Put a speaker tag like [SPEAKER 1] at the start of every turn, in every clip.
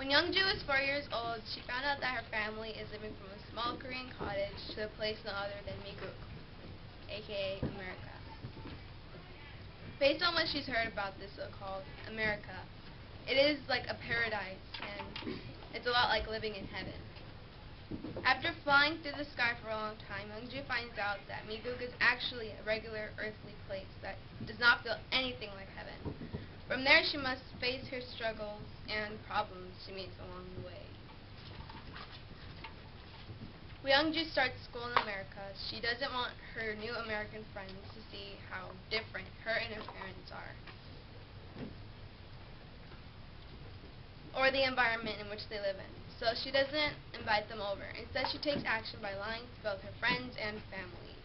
[SPEAKER 1] When Youngju was 4 years old, she found out that her family is living from a small Korean cottage to a place none other than Miguk, aka America. Based on what she's heard about this so-called America, it is like a paradise, and it's a lot like living in heaven. After flying through the sky for a long time, Youngju finds out that Miguk is actually a regular earthly place that does not feel anything like heaven. From there, she must face her struggles and problems she meets along the way. When Youngju starts school in America, she doesn't want her new American friends to see how different her and her parents are, or the environment in which they live in. So she doesn't invite them over. Instead, she takes action by lying to both her friends and family.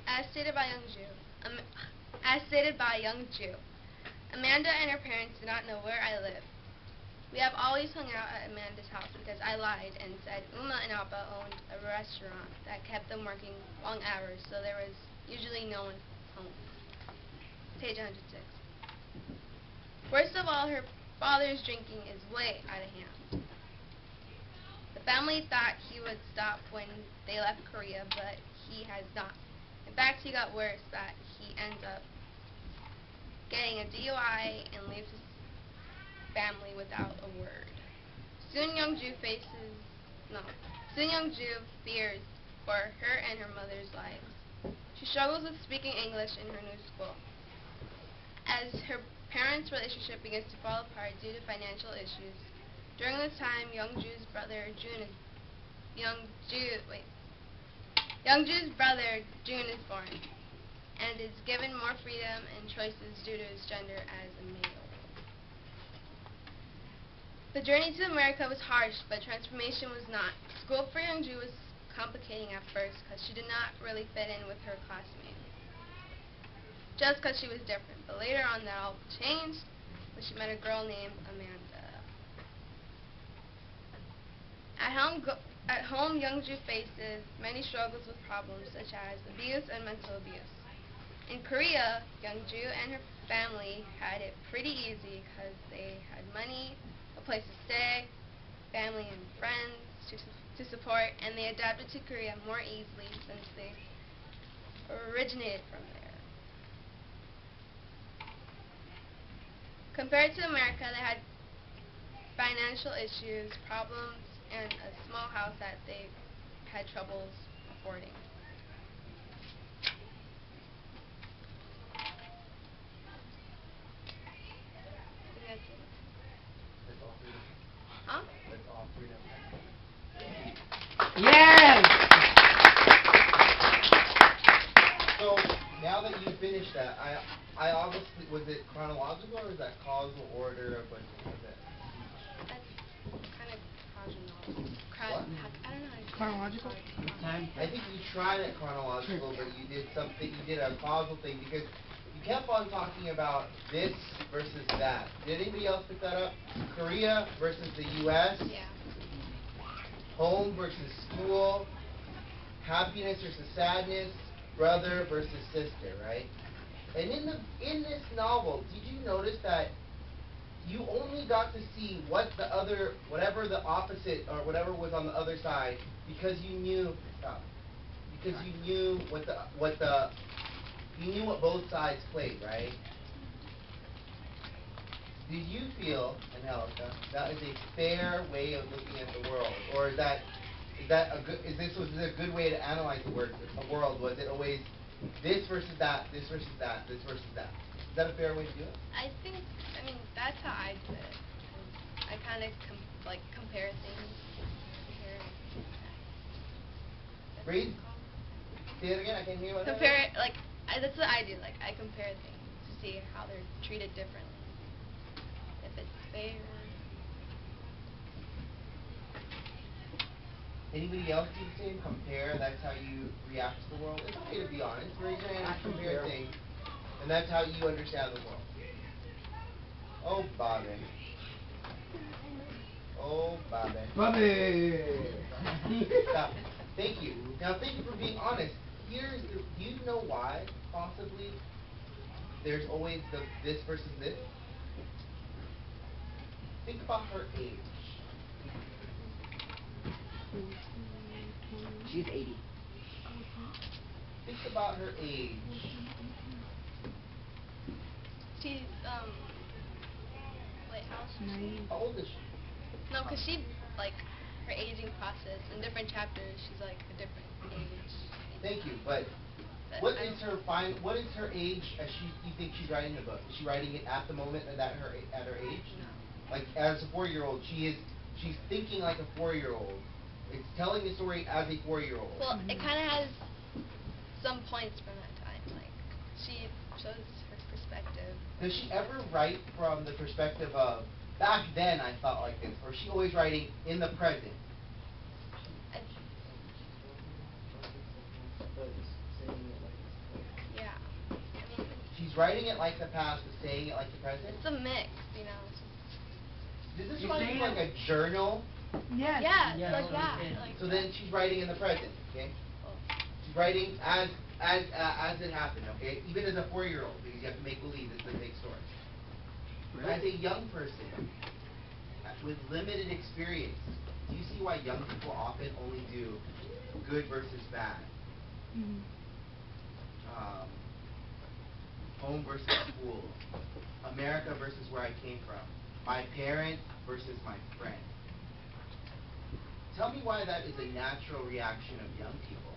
[SPEAKER 1] As stated by Youngju, Amanda and her parents do not know where I live. We have always hung out at Amanda's house because I lied and said Uma and Appa owned a restaurant that kept them working long hours, so there was usually no one home. Page 106. Worst of all, her father's drinking is way out of hand. The family thought he would stop when they left Korea, but he has not. In fact, he got worse, that he ends up getting a DUI and leaves his family without a word. Soon Youngju fears for her and her mother's lives. She struggles with speaking English in her new school. As her parents' relationship begins to fall apart due to financial issues, during this time, Youngju's brother Jun is born and is given more freedom and choices due to his gender as a male. The journey to America was harsh, but transformation was not. School for Youngju was complicating at first because she did not really fit in with her classmates, just because she was different. But later on that all changed when she met a girl named Amanda. At home, Youngju faces many struggles with problems such as abuse and mental abuse. In Korea, Youngju and her family had it pretty easy because they had money, a place to stay, family and friends to support, and they adapted to Korea more easily since they originated from there. Compared to America, they had financial issues, problems, and a small house that they had troubles affording. That's it.
[SPEAKER 2] That's all freedom.
[SPEAKER 1] Huh?
[SPEAKER 2] That's all freedom.
[SPEAKER 3] Yes!
[SPEAKER 2] So now that you finished that, I obviously, was it chronological or is that causal order of what was it?
[SPEAKER 1] That's kind of casual.
[SPEAKER 2] What?
[SPEAKER 1] I don't know how to
[SPEAKER 3] Chronological? Time.
[SPEAKER 2] I think you tried it chronological, but you did something, you did a causal thing because you kept on talking about this versus that. Did anybody else pick that up? Korea versus the U.S.
[SPEAKER 1] Yeah.
[SPEAKER 2] Home versus school. Happiness versus sadness. Brother versus sister, right? And in this novel, did you notice that you only got to see whatever the opposite or whatever was on the other side because you knew you knew what both sides played, right? Do you feel, Angelica, that is a fair way of looking at the world, or is this a good way to analyze the world? Was it always this versus that, this versus that, this versus that? Is that a fair way to do it?
[SPEAKER 1] I mean, that's how I do it. I kind of compare things.
[SPEAKER 2] Read. Say it again. I can't hear what that
[SPEAKER 1] Compare, that's what I do. Like, I compare things to see how they're treated differently. If it's fair.
[SPEAKER 2] Anybody else do the same? Compare. That's how you react to the world. It's okay to be honest. Raise your hand and compare things, and that's how you understand the world. Oh, Bobby. Oh, Bobby.
[SPEAKER 3] Bobby!
[SPEAKER 2] Stop. Thank you. Now, thank you for being honest. Do you know why, possibly, there's always this versus this? Think about her age.
[SPEAKER 3] She's 80.
[SPEAKER 2] Think about her age.
[SPEAKER 1] She's, wait, how old is she?
[SPEAKER 2] How old is she?
[SPEAKER 1] No, because she, like, her aging process, in different chapters, she's, like, a different age.
[SPEAKER 2] Thank you, but what is her age as you think she's writing the book? Is she writing it at the moment at her age?
[SPEAKER 1] No.
[SPEAKER 2] Like, as a 4-year-old, she's thinking like a 4-year-old. It's telling the story as a 4-year-old.
[SPEAKER 1] Well, it kind of has some points from that time, like, she shows her perspective.
[SPEAKER 2] Does she ever write from the perspective of, back then I thought like this, or is she always writing in the present?
[SPEAKER 1] I, yeah, I mean,
[SPEAKER 2] She's writing it like the past, but saying it like the present?
[SPEAKER 1] it's a mix, you know.
[SPEAKER 2] Does this
[SPEAKER 3] You're
[SPEAKER 2] write
[SPEAKER 3] saying
[SPEAKER 2] like a journal?
[SPEAKER 3] Yes.
[SPEAKER 1] Yeah,
[SPEAKER 3] Yes.
[SPEAKER 1] like that. Like
[SPEAKER 2] So then she's writing in the present, okay?
[SPEAKER 1] oh.
[SPEAKER 2] She's writing as it happened, okay? Even as a 4-year-old, because you have to make believe it's a fake story.
[SPEAKER 3] Really?
[SPEAKER 2] As a young person with limited experience, do you see why young people often only do good versus bad?
[SPEAKER 3] Mm-hmm.
[SPEAKER 2] Home versus school, America versus where I came from, my parent versus my friend. Tell me why that is a natural reaction of young people.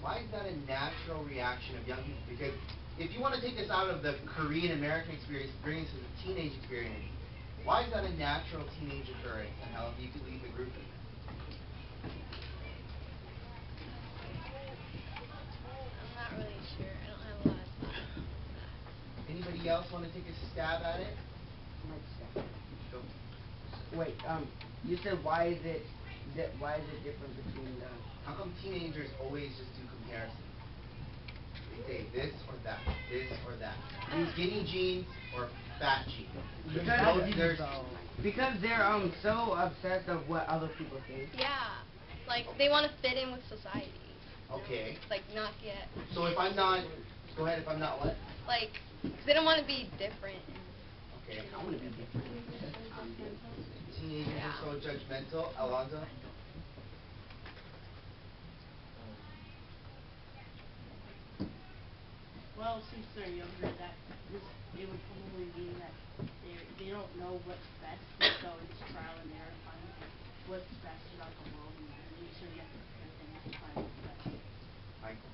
[SPEAKER 2] Why is that a natural reaction of young people? Because if you want to take this out of the Korean American experience, bring it to the teenage experience, why is that a natural teenage occurrence, and how you could lead the group in that?
[SPEAKER 1] I'm not really sure. I don't have a lot of thoughts on that.
[SPEAKER 2] Anybody else want to take a stab at it? Go.
[SPEAKER 3] Wait, you said why is it different between the...
[SPEAKER 2] How come teenagers always just do comparisons? They say this or that, this or that. These skinny jeans or fat jeans.
[SPEAKER 3] Because they're so obsessed of what other people think.
[SPEAKER 1] Yeah, like they want to fit in with society.
[SPEAKER 2] Okay.
[SPEAKER 1] Like not get.
[SPEAKER 2] So if I'm not, go ahead. If I'm not what?
[SPEAKER 1] Like, 'cause they don't want to be different.
[SPEAKER 2] Okay.
[SPEAKER 3] I want to be different.
[SPEAKER 2] Teenagers are so judgmental. Alonzo?
[SPEAKER 4] Well, since they're younger, it would probably mean that they don't know what's best, so it's trial and error to find what's best about the world and everything. So you have to compare things to find what's best.
[SPEAKER 2] Michael?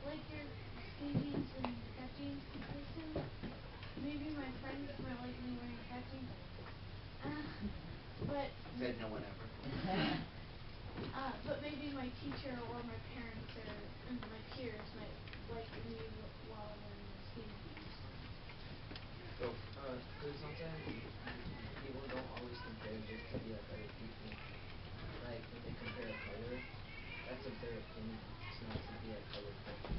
[SPEAKER 5] Like your skinny jeans and fat jeans comparison. Maybe my friends might like me wearing fat jeans. But
[SPEAKER 2] Said no one ever.
[SPEAKER 5] but maybe my teacher or my parents and my peers might like me while wearing my skinny jeans.
[SPEAKER 2] Go.
[SPEAKER 6] Because sometimes people don't always compare just to be like other people. Like when they compare a color, that's a their opinion. It's not to be like other people.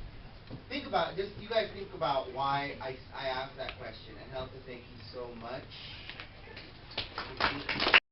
[SPEAKER 2] Think about, just you guys think about why I asked that question, and Helga, thank you so much.